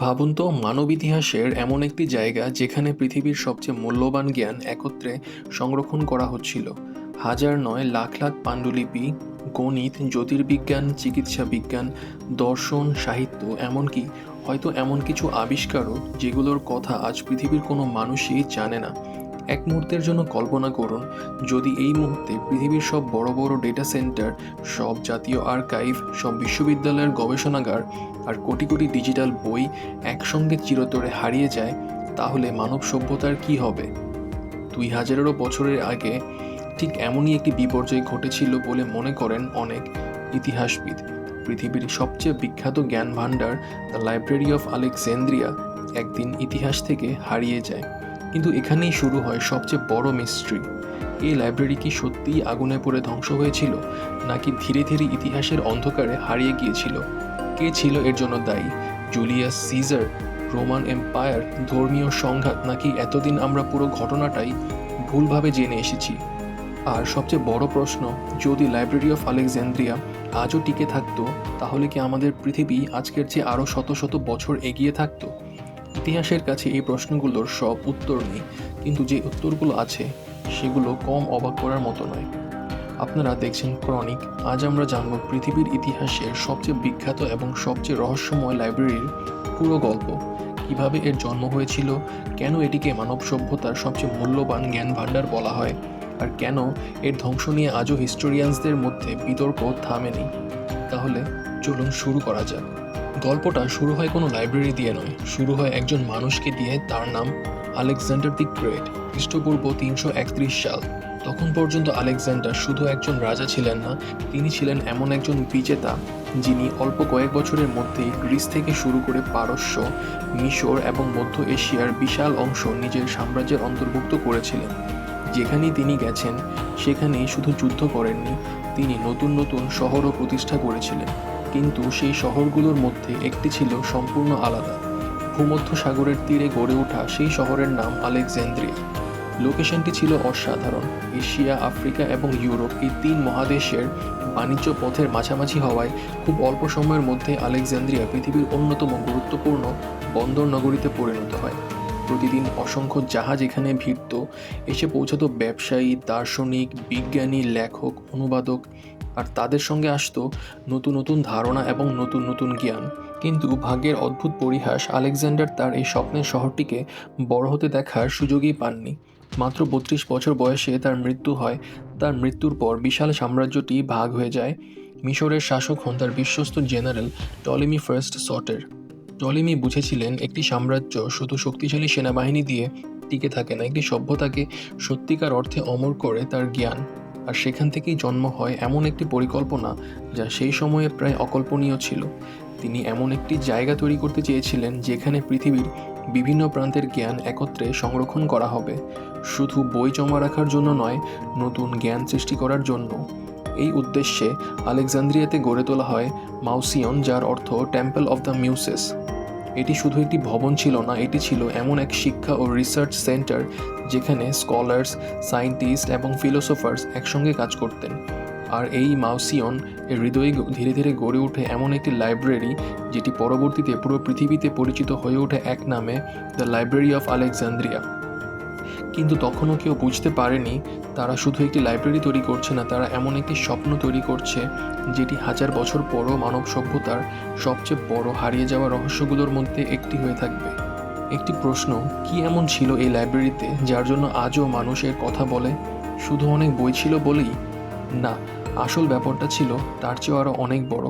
ভাবুন তো, মানব ইতিহাসের এমন একটি জায়গা যেখানে পৃথিবীর সবচেয়ে মূল্যবান জ্ঞান একত্রে সংরক্ষণ করা হচ্ছিল। হাজার নয়, লাখ লাখ পাণ্ডুলিপি, গণিত, জ্যোতির্বিজ্ঞান, চিকিৎসা বিজ্ঞান, দর্শন, সাহিত্য, এমনকি হয়তো এমন কিছু আবিষ্কারও যেগুলোর কথা আজ পৃথিবীর কোনো মানুষই জানে না। এক মুহূর্তের জন্য কল্পনা করুন, যদি এই মুহূর্তে পৃথিবীর সব বড় বড় ডেটা সেন্টার, সব জাতীয় আর্কাইভ, সব বিশ্ববিদ্যালয়ের গবেষণাগার আর কোটি কোটি ডিজিটাল বই একসঙ্গে চিরতরে হারিয়ে যায়, তাহলে মানব সভ্যতার কি হবে? 2000-এরও বছরের আগে ঠিক এমনই একটি বিপর্যয় ঘটেছিল বলে মনে করেন অনেক ইতিহাসবিদ। পৃথিবীর সবচেয়ে বিখ্যাত জ্ঞান ভাণ্ডার, দ্য লাইব্রেরি অফ আলেকজান্দ্রিয়া, একদিন ইতিহাস থেকে হারিয়ে যায়। কিন্তু এখানেই শুরু হয় সবচেয়ে বড় মিস্ট্রি। এই লাইব্রেরি কি সত্যিই আগুনে পড়ে ধ্বংস হয়েছিল, নাকি ধীরে ধীরে ইতিহাসের অন্ধকারে হারিয়ে গিয়েছিল? কে ছিল এর জন্য দায়ী? জুলিয়াস সিজার, রোমান এম্পায়ার, ধর্মীয় সংঘাত, নাকি এতদিন আমরা পুরো ঘটনাটাই ভুলভাবে জেনে এসেছি? আর সবচেয়ে বড় প্রশ্ন, যদি লাইব্রেরি অফ আলেকজান্দ্রিয়া আজও টিকে থাকতো, তাহলে কি আমাদের পৃথিবী আজকের চেয়ে আরও শত শত বছর এগিয়ে থাকতো? ইতিহাসের কাছে এই প্রশ্নগুলোর সব উত্তর নেই, কিন্তু যে উত্তরগুলো আছে সেগুলো কম অবাক করার মতো নয়। আপনারা দেখছেন ক্রনিক। আজ আমরা জানব পৃথিবীর ইতিহাসের সবচেয়ে বিখ্যাত এবং সবচেয়ে রহস্যময় লাইব্রেরির পুরো গল্প, কিভাবে এর জন্ম হয়েছিল, কেন এটিকে মানব সভ্যতার সবচেয়ে মূল্যবান জ্ঞান ভাণ্ডার বলা হয়, আর কেন এর ধ্বংস নিয়ে আজও হিস্টোরিয়ানসদের মধ্যে বিতর্ক থামেনি। তাহলে চলুন শুরু করা যাক। গল্পটা শুরু হয় কোনো লাইব্রেরি দিয়ে নয়, শুরু হয় একজন মানুষকে দিয়ে। তার নাম আলেকজান্ডার দি গ্রেট। খ্রিস্টপূর্ব 331 সাল। তখন পর্যন্ত আলেকজান্ডার শুধু একজন রাজা ছিলেন না, তিনি ছিলেন এমন একজন বিজেতা যিনি অল্প কয়েক বছরের মধ্যেই গ্রিস থেকে শুরু করে পারস্য, মিশর এবং মধ্য এশিয়ার বিশাল অংশ নিজের সাম্রাজ্যের অন্তর্ভুক্ত করেছিলেন। যেখানেই তিনি গেছেন সেখানেই শুধু যুদ্ধ করেননি, তিনি নতুন নতুন শহরও প্রতিষ্ঠা করেছিলেন। কিন্তু সেই শহরগুলোর মধ্যে একটি ছিল সম্পূর্ণ আলাদা। ভূমধ্য সাগরের তীরে গড়ে ওঠা সেই শহরের নাম আলেকজান্দ্রিয়া। লোকেশনটি ছিল অসাধারণ। এশিয়া, আফ্রিকা এবং ইউরোপ, এই তিন মহাদেশের বাণিজ্য পথের মাঝামাঝি হওয়ায় খুব অল্প সময়ের মধ্যে আলেকজান্দ্রিয়া পৃথিবীর অন্যতম গুরুত্বপূর্ণ বন্দর নগরীতে পরিণত হয়। প্রতিদিন অসংখ্য জাহাজ এখানে ভিড়ত, এসে পৌঁছাত ব্যবসায়ী, দার্শনিক, বিজ্ঞানী, লেখক, অনুবাদক, আর তাদের সঙ্গে আসতো নতুন নতুন ধারণা এবং নতুন নতুন জ্ঞান। কিন্তু ভাগ্যের অদ্ভুত পরিহাস, আলেকজান্ডার তার এই স্বপ্নের শহরটিকে বড় হতে দেখার সুযোগই পাননি। মাত্র 32 বছর বয়সে তার মৃত্যু হয়। তার মৃত্যুর পর বিশাল সাম্রাজ্যটি ভাগ হয়ে যায়। মিশরের শাসক হন তার বিশ্বস্ত জেনারেল টলেমি ফার্স্ট সটের। টলেমি বুঝেছিলেন একটি সাম্রাজ্য শুধু শক্তিশালী সেনাবাহিনী দিয়ে টিকে থাকে না, একটি সভ্যতাকে সত্যিকার অর্থে অমর করে তার জ্ঞান। আর সেখান থেকেই জন্ম হয় এমন একটি পরিকল্পনা যা সেই সময়ে প্রায় অকল্পনীয় ছিল। তিনি এমন একটি জায়গা তৈরি করতে চেয়েছিলেন যেখানে পৃথিবীর বিভিন্ন প্রান্তের জ্ঞান একত্রে সংরক্ষণ করা হবে, শুধু বই জমা রাখার জন্য নয়, নতুন জ্ঞান সৃষ্টি করার জন্য। এই উদ্দেশ্যে আলেকজান্দ্রিয়াতে গড়ে তোলা হয় মাউসিয়ন, যার অর্থ টেম্পল অফ দ্য মিউসেস। এটি শুধু একটি ভবন ছিল না, এটি ছিল এমন এক শিক্ষা ও রিসার্চ সেন্টার যেখানে স্কলার্স, সায়েন্টিস্ট এবং ফিলোসোফার্স একসঙ্গে কাজ করতেন। আর এই মাউসিয়ন এর হৃদয়ে ধীরে ধীরে গড়ে ওঠে এমন একটি লাইব্রেরি যেটি পরবর্তীতে পুরো পৃথিবীতে পরিচিত হয়ে ওঠে এক নামে, দ্য লাইব্রেরি অফ আলেকজান্দ্রিয়া। কিন্তু তখনও কেউ বুঝতে পারেনি তারা শুধু একটি লাইব্রেরি তৈরি করছে না, তারা এমন একটি স্বপ্ন তৈরি করছে যেটি 1000 বছর পরও মানব সভ্যতার সবচেয়ে বড় হারিয়ে যাওয়া রহস্যগুলোর মধ্যে একটি হয়ে থাকবে। একটি প্রশ্ন, কি এমন ছিল এই লাইব্রেরিতে যার জন্য আজও মানুষের কথা বলে? শুধু অনেক বই ছিল বলেই? না, আসল ব্যাপারটা ছিল তার চেয়েও আরও অনেক বড়।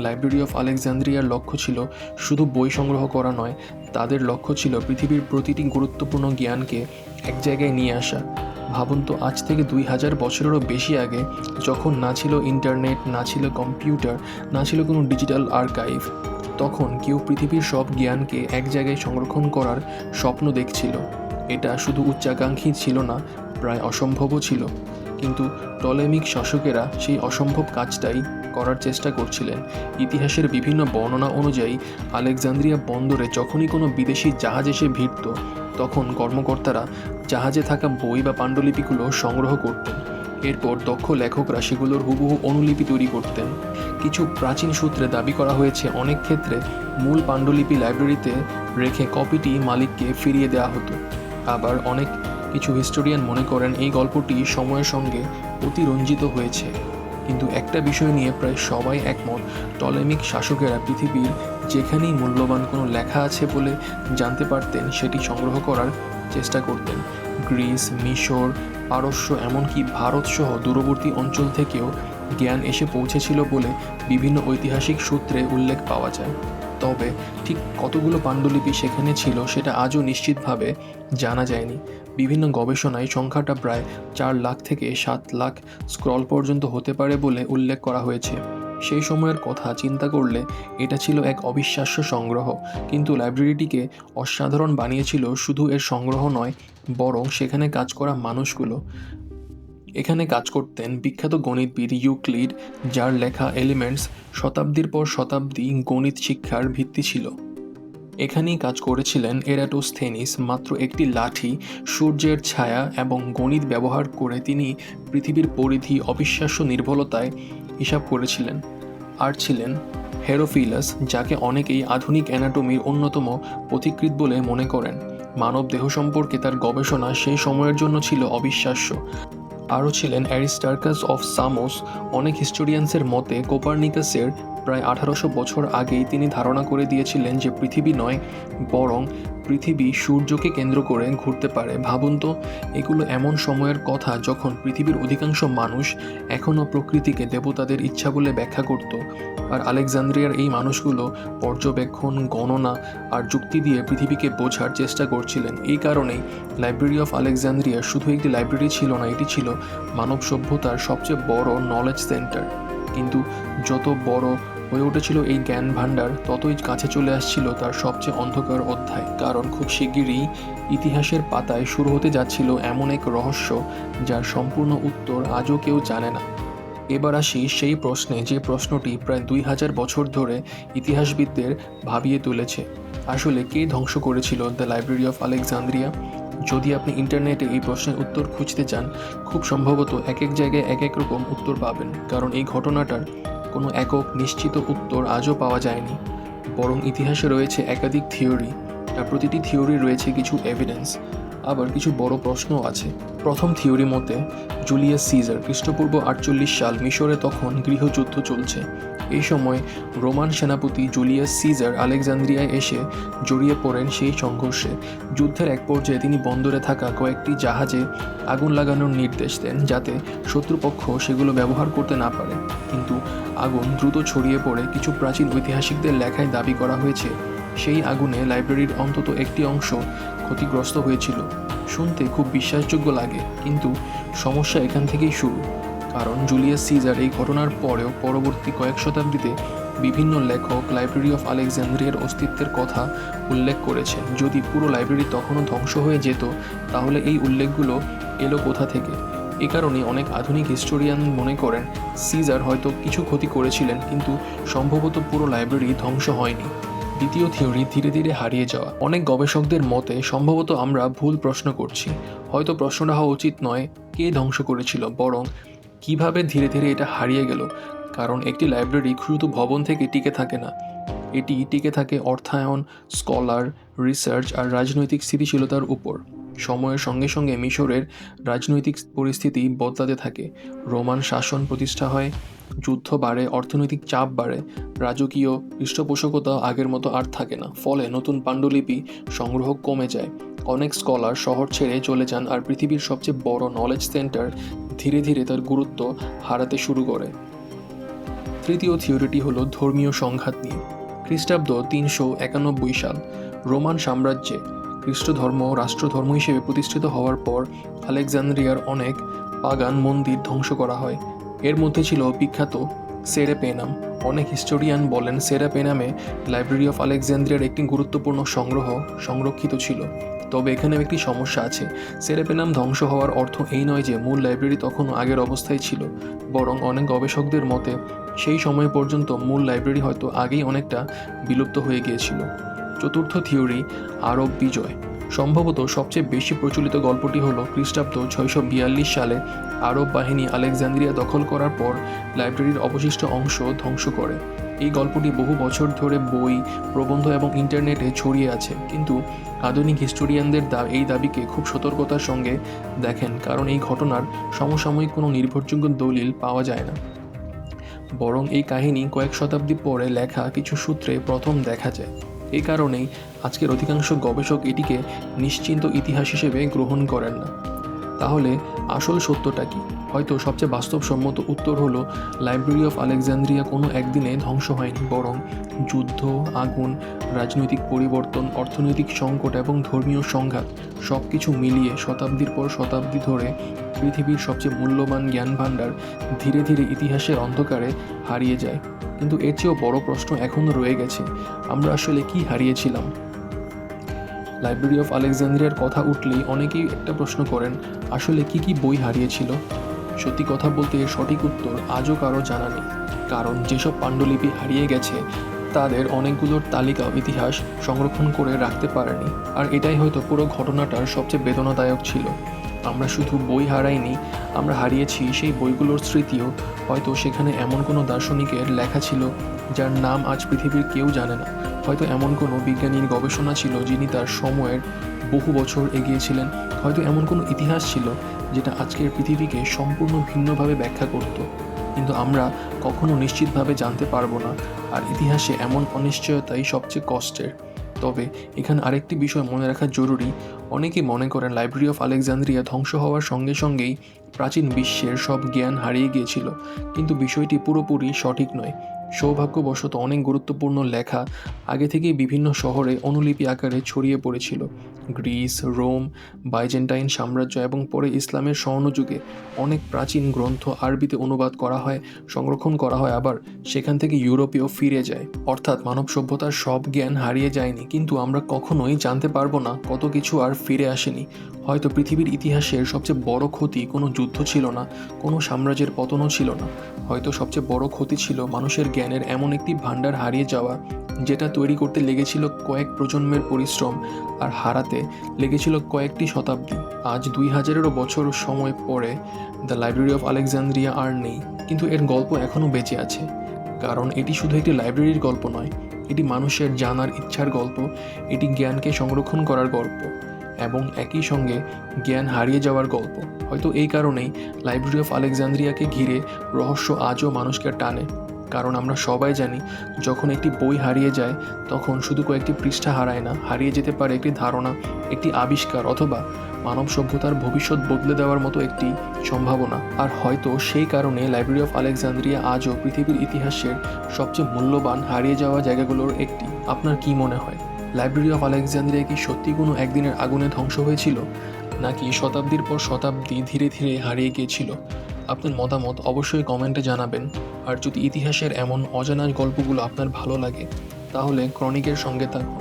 লাইব্রেরি অফ আলেকজান্দ্রিয়ার লক্ষ্য ছিল শুধু বই সংগ্রহ করা নয়, তাদের লক্ষ্য ছিল পৃথিবীর প্রতিটি গুরুত্বপূর্ণ জ্ঞানকে এক জায়গায় নিয়ে আসা। ভাবুন তো, আজ থেকে 2000 বছরেরও বেশি আগে, যখন না ছিল ইন্টারনেট, না ছিল কম্পিউটার, না ছিল কোনো ডিজিটাল আর্কাইভ, তখন কেউ পৃথিবীর সব জ্ঞানকে এক জায়গায় সংরক্ষণ করার স্বপ্ন দেখছিল। এটা শুধু উচ্চাকাঙ্ক্ষী ছিল না, প্রায় অসম্ভবও ছিল। কিন্তু টলেমিক শাসকেরা সেই অসম্ভব কাজটাই করার চেষ্টা করছিলেন। ইতিহাসের বিভিন্ন বর্ণনা অনুযায়ী আলেকজান্দ্রিয়া বন্দরে যখনই কোনো বিদেশি জাহাজ এসে ভিড়ত, তখন কর্মকর্তারা জাহাজে থাকা বই বা পাণ্ডুলিপিগুলো সংগ্রহ করতেন। এরপর দক্ষ লেখকরা সেগুলোর হুবহু অনুলিপি তৈরি করতেন। কিছু প্রাচীন সূত্রে দাবি করা হয়েছে অনেক ক্ষেত্রে মূল পাণ্ডুলিপি লাইব্রেরিতে রেখে কপিটি মালিককে ফিরিয়ে দেওয়া হতো। আবার অনেক কিছু হিস্টোরিয়ান মনে করেন এই গল্পটি সময়ের সঙ্গে অতিরঞ্জিত হয়েছে। কিন্তু একটা বিষয় নিয়ে প্রায় সবাই একমত, টলেমিক শাসকেরা পৃথিবীর যেখানেই মূল্যবান কোনো লেখা আছে বলে জানতে পারতেন সেটি সংগ্রহ করার চেষ্টা করতেন। গ্রিস, মিশর, পারস্য, এমনকি ভারতসহ দূরবর্তী অঞ্চল থেকেও জ্ঞান এসে পৌঁছেছিল বলে বিভিন্ন ঐতিহাসিক সূত্রে উল্লেখ পাওয়া যায়। তবে ঠিক কতগুলো পাণ্ডুলিপি সেখানে ছিল সেটা আজও নিশ্চিতভাবে জানা যায়নি। বিভিন্ন গবেষণায় সংখ্যাটা প্রায় 4 লাখ থেকে 7 লাখ স্ক্রল পর্যন্ত হতে পারে বলে উল্লেখ করা হয়েছে। সেই সময়ের কথা চিন্তা করলে এটা ছিল এক অবিশ্বাস্য সংগ্রহ, কিন্তু লাইব্রেরিটিকে অসাধারণ বানিয়েছিল শুধু এর সংগ্রহ নয়, বরং সেখানে কাজ করা মানুষগুলো। এখানে কাজ করতেন বিখ্যাত গণিতবিদ ইউক্লিড, যার লেখা এলিমেন্টস শতাব্দীর পর শতাব্দী গণিত শিক্ষার ভিত্তি ছিল। এখানেই কাজ করেছিলেন এরাটোস্থেনিস। মাত্র একটি লাঠি, সূর্যের ছায়া এবং গণিত ব্যবহার করে তিনি পৃথিবীর পরিধি অবিশ্বাস্য নির্ভুলতায় হিসাব করেছিলেন। আর ছিলেন হেরোফিলাস, যাকে অনেকেই আধুনিক অ্যানাটমির অন্যতম পথিকৃৎ বলে মনে করেন। মানব দেহ সম্পর্কে তার গবেষণা সেই সময়ের জন্য ছিল অবিশ্বাস্য। আরও ছিলেন অ্যারিস্টার্কাস অফ সামোস। অনেক হিস্টোরিয়ানসের মতে কোপার্নিকাসের প্রায় 1800 বছর আগেই তিনি ধারণা করে দিয়েছিলেন যে পৃথিবী নয়, বরং পৃথিবী সূর্যকে কেন্দ্র করে ঘুরতে পারে। ভাবুন তো, এগুলো এমন সময়ের কথা যখন পৃথিবীর অধিকাংশ মানুষ এখনও প্রকৃতিকে দেবতাদের ইচ্ছা বলে ব্যাখ্যা করত। আর আলেকজান্দ্রিয়ার এই মানুষগুলো পর্যবেক্ষণ, গণনা আর যুক্তি দিয়ে পৃথিবীকে বোঝার চেষ্টা করছিলেন। এই কারণেই লাইব্রেরি অফ আলেকজান্দ্রিয়া শুধু একটি লাইব্রেরি ছিল না, এটি ছিল মানব সভ্যতার সবচেয়ে বড় নলেজ সেন্টার। কিন্তু যত বড় হয়ে উঠেছিল এই জ্ঞান ভাণ্ডার, ততই কাছে চলে আসছিল তার সবচেয়ে অন্ধকার অধ্যায়। কারণ খুব শিগগিরই ইতিহাসের পাতায় শুরু হতে যাচ্ছিল এমন এক রহস্য যার সম্পূর্ণ উত্তর আজও কেউ জানে না। এবার আসি সেই প্রশ্নে, যে প্রশ্নটি প্রায় 2000 বছর ধরে ইতিহাসবিদদের ভাবিয়ে তুলেছে। আসলে কে ধ্বংস করেছিল দ্য লাইব্রেরি অফ আলেকজান্দ্রিয়া? যদি আপনি ইন্টারনেটে এই প্রশ্নের উত্তর খুঁজতে চান, খুব সম্ভবত এক এক জায়গায় এক এক রকম উত্তর পাবেন, কারণ এই ঘটনাটার কোনো একক নিশ্চিত উত্তর আজও পাওয়া যায়নি। বরং ইতিহাসে রয়েছে একাধিক থিওরি, আর প্রতিটি থিওরি রয়েছে কিছু এভিডেন্স, আবার কিছু বড় প্রশ্নও আছে। প্রথম থিওরি মতে জুলিয়াস সিজার, খ্রিস্টপূর্ব 48 সাল, মিশরে তখন গৃহযুদ্ধ চলছে। এই সময় রোমান সেনাপতি জুলিয়াস সিজার আলেকজান্দ্রিয়ায় এসে জড়িয়ে পড়েন সেই সংঘর্ষে। যুদ্ধের এক পর্যায়ে তিনি বন্দরে থাকা কয়েকটি জাহাজে আগুন লাগানোর নির্দেশ দেন, যাতে শত্রুপক্ষ সেগুলো ব্যবহার করতে না পারে। কিন্তু আগুন দ্রুত ছড়িয়ে পড়ে। কিছু প্রাচীন ঐতিহাসিকদের লেখায় দাবি করা হয়েছে সেই আগুনে লাইব্রেরির অন্তত একটি অংশ ক্ষতিগ্রস্ত হয়েছিল। শুনতে খুব বিশ্বাসযোগ্য লাগে, কিন্তু সমস্যা এখান থেকেই শুরু। কারণ জুলিয়াস সিজার এই ঘটনার পরেও পরবর্তী কয়েক শতাব্দীতে বিভিন্ন লেখক লাইব্রেরি অফ আলেকজান্দ্রিয়ার অস্তিত্বের কথা উল্লেখ করেছেন। যদি পুরো লাইব্রেরি তখনও ধ্বংস হয়ে যেত, তাহলে এই উল্লেখগুলো এলো কোথা থেকে? এ কারণে অনেক আধুনিক হিস্টোরিয়ান মনে করেন সিজার হয়তো কিছু ক্ষতি করেছিলেন, কিন্তু সম্ভবত পুরো লাইব্রেরি ধ্বংস হয়নি। দ্বিতীয় থিওরি, ধীরে ধীরে হারিয়ে যাওয়া। অনেক গবেষকদের মতে সম্ভবত আমরা ভুল প্রশ্ন করছি। হয়তো প্রশ্নটা হওয়া উচিত নয় কে ধ্বংস করেছিল, বরং কিভাবে ধীরে ধীরে এটা হারিয়ে গেল। কারণ একটি লাইব্রেরি শুধু ভবন থেকে টিকে থাকে না, এটি টিকে থাকে অর্থায়ন, স্কলার, রিসার্চ আর রাজনৈতিক স্থিতিশীলতার উপর। সময়ের সঙ্গে সঙ্গে মিশরের রাজনৈতিক পরিস্থিতি বদলাতে থাকে। রোমান শাসন প্রতিষ্ঠা হয়, যুদ্ধ বাড়ে, অর্থনৈতিক চাপ বাড়ে, রাজকীয় পৃষ্ঠপোষকতা আগের মতো আর থাকে না। ফলে নতুন পাণ্ডুলিপি সংগ্রহ কমে যায়। অনেক স্কলার শহর ছেড়ে চলে যান, আর পৃথিবীর সবচেয়ে বড় নলেজ সেন্টার ধীরে ধীরে তার গুরুত্ব হারাতে শুরু করে। তৃতীয় থিওরিটি হলো ধর্মীয় সংঘাত নিয়ে। খ্রিস্টাব্দ 391 সাল, রোমান সাম্রাজ্যে খ্রিস্ট ধর্ম রাষ্ট্রধর্ম হিসেবে প্রতিষ্ঠিত হওয়ার পর আলেকজান্দ্রিয়ার অনেক পাগান মন্দির ধ্বংস করা হয়। এর মধ্যে ছিল বিখ্যাত সেরেপেনাম। অনেক হিস্টোরিয়ান বলেন সেরেপেনামে লাইব্রেরি অফ আলেকজান্দ্রিয়ার একটি গুরুত্বপূর্ণ সংগ্রহ সংরক্ষিত ছিল। তবে এখানেও একটি সমস্যা আছে। সেরেপেনাম ধ্বংস হওয়ার অর্থ এই নয় যে মূল লাইব্রেরি তখনও আগের অবস্থায় ছিল, বরং অনেক গবেষকদের মতে সেই সময় পর্যন্ত মূল লাইব্রেরি হয়তো আগেই অনেকটা বিলুপ্ত হয়ে গিয়েছিল। চতুর্থ থিওরি, আরব বিজয়। সম্ভবত সবচেয়ে বেশি প্রচলিত গল্পটি হলো খ্রিস্টাব্দ 642 সালে আরব বাহিনী আলেকজান্দ্রিয়া দখল করার পর লাইব্রেরির অবশিষ্ট অংশ ধ্বংস করে। এই গল্পটি বহু বছর ধরে বই, প্রবন্ধ এবং ইন্টারনেটে ছড়িয়ে আছে, কিন্তু আধুনিক হিস্টোরিয়ানদের এই দাবিকে খুব সতর্কতার সঙ্গে দেখেন, কারণ এই ঘটনার সমসাময়িক কোনো নির্ভরযোগ্য দলিল পাওয়া যায় না। বরং এই কাহিনী কয়েক শতাব্দী পরে লেখা কিছু সূত্রে প্রথম দেখা যায়। এই কারণেই আজকের অধিকাংশ গবেষক এটিকে নিশ্চিন্ত ইতিহাস হিসেবে গ্রহণ করেন না। তাহলে আসল সত্যটা কি? হয়তো সবচেয়ে বাস্তবসম্মত উত্তর হলো লাইব্রেরি অফ আলেকজান্দ্রিয়া কোনো একদিনে ধ্বংস হয়নি, বরং যুদ্ধ, আগুন, রাজনৈতিক পরিবর্তন, অর্থনৈতিক সংকট এবং ধর্মীয় সংঘাত সব কিছু মিলিয়ে শতাব্দীর পর শতাব্দী ধরে পৃথিবীর সবচেয়ে মূল্যবান জ্ঞান ভাণ্ডার ধীরে ধীরে ইতিহাসের অন্ধকারে হারিয়ে যায়। কিন্তু এর চেয়েও বড় প্রশ্ন এখনও রয়ে গেছে, আমরা আসলে কি হারিয়েছিলাম? লাইব্রেরি অফ আলেকজান্দ্রিয়ার কথা উঠলেই অনেকেই একটা প্রশ্ন করেন, আসলে কি কি বই হারিয়েছিল? সত্যি কথা বলতে এর সঠিক উত্তর আজও কারো জানা নেই, কারণ যেসব পাণ্ডুলিপি হারিয়ে গেছে তাদের অনেকগুলোর তালিকাও ইতিহাস সংরক্ষণ করে রাখতে পারেনি। আর এটাই হয়তো পুরো ঘটনাটার সবচেয়ে বেদনাদায়ক ছিল। আমরা শুধু বই হারাইনি, আমরা হারিয়েছি সেই বইগুলোর স্মৃতিও। হয়তো সেখানে এমন কোনো দার্শনিকের লেখা ছিল যার নাম আজ পৃথিবীর কেউ জানে না। হয়তো এমন কোনো বিজ্ঞানীর গবেষণা ছিল যিনি তার সময়ের বহু বছর এগিয়েছিলেন। হয়তো এমন কোনো ইতিহাস ছিল যেটা আজকের পৃথিবীকে সম্পূর্ণ ভিন্নভাবে ব্যাখ্যা করত, কিন্তু আমরা কখনো নিশ্চিতভাবে জানতে পারবো না। আর ইতিহাসে এমন অনিশ্চয়তাই সবচেয়ে কষ্টের। তবে এখানে আরেকটি বিষয় মনে রাখা জরুরি, অনেকেই মনে করেন লাইব্রেরি অফ আলেকজান্দ্রিয়া ধ্বংস হওয়ার সঙ্গে সঙ্গেই প্রাচীন বিশ্বের সব জ্ঞান হারিয়ে গিয়েছিল, কিন্তু বিষয়টি পুরোপুরি সঠিক নয়। সৌভাগ্যবশত অনেক গুরুত্বপূর্ণ লেখা আগে থেকেই বিভিন্ন শহরে অনুলিপি আকারে ছড়িয়ে পড়েছিল। গ্রিস, রোম, বাইজেন্টাইন সাম্রাজ্য এবং পরে ইসলামের স্বর্ণযুগে অনেক প্রাচীন গ্রন্থ আরবিতে অনুবাদ করা হয়, সংরক্ষণ করা হয়, আবার সেখান থেকে ইউরোপেও ফিরে যায়। অর্থাৎ মানব সভ্যতার সব জ্ঞান হারিয়ে যায়নি, কিন্তু আমরা কখনোই জানতে পারবো না কত কিছু আর ফিরে আসেনি। হয়তো পৃথিবীর ইতিহাসের সবচেয়ে বড় ক্ষতি কোনো যুদ্ধ ছিল না, কোনো সাম্রাজ্যের পতনও ছিল না। হয়তো সবচেয়ে বড় ক্ষতি ছিল মানুষের জ্ঞানের এমন একটি ভাণ্ডার হারিয়ে যাওয়া, যেটা তৈরি করতে লেগেছিল কয়েক প্রজন্মের পরিশ্রম আর হারাতে লেগেছিল কয়েকটি শতাব্দী। আজ 2000-এরও বছর সময় পরে দ্য লাইব্রেরি অফ আলেকজান্দ্রিয়া আর নেই, কিন্তু এর গল্প এখনও বেঁচে আছে। কারণ এটি শুধু একটি লাইব্রেরির গল্প নয়, এটি মানুষের জানার ইচ্ছার গল্প, এটি জ্ঞানকে সংরক্ষণ করার গল্প এবং একই সঙ্গে জ্ঞান হারিয়ে যাওয়ার গল্প। হয়তো এই কারণেই লাইব্রেরি অফ আলেকজান্দ্রিয়াকে ঘিরে রহস্য আজও মানুষকে টানে। কারণ আমরা সবাই জানি, যখন একটি বই হারিয়ে যায় তখন শুধু কয়েকটি পৃষ্ঠা হারায় না, হারিয়ে যেতে পারে একটি ধারণা, একটি আবিষ্কার, অথবা মানব সভ্যতার ভবিষ্যৎ বদলে দেওয়ার মতো একটি সম্ভাবনা। আর হয়তো সেই কারণে লাইব্রেরি অফ আলেকজান্দ্রিয়া আজও পৃথিবীর ইতিহাসের সবচেয়ে মূল্যবান হারিয়ে যাওয়া জায়গাগুলোর একটি। আপনার কি মনে হয়, লাইব্রেরি অফ আলেকজান্দ্রিয়া কি সত্যি কোনো একদিনের আগুনে ধ্বংস হয়েছিল, নাকি শতাব্দীর পর শতাব্দী ধীরে ধীরে হারিয়ে গিয়েছিল? আপনার মতামত অবশ্যই কমেন্টে জানাবেন। আর যদি ইতিহাসের এমন অজানা গল্পগুলো আপনার ভালো লাগে, তাহলে ক্রনিকের সঙ্গে থাকুন।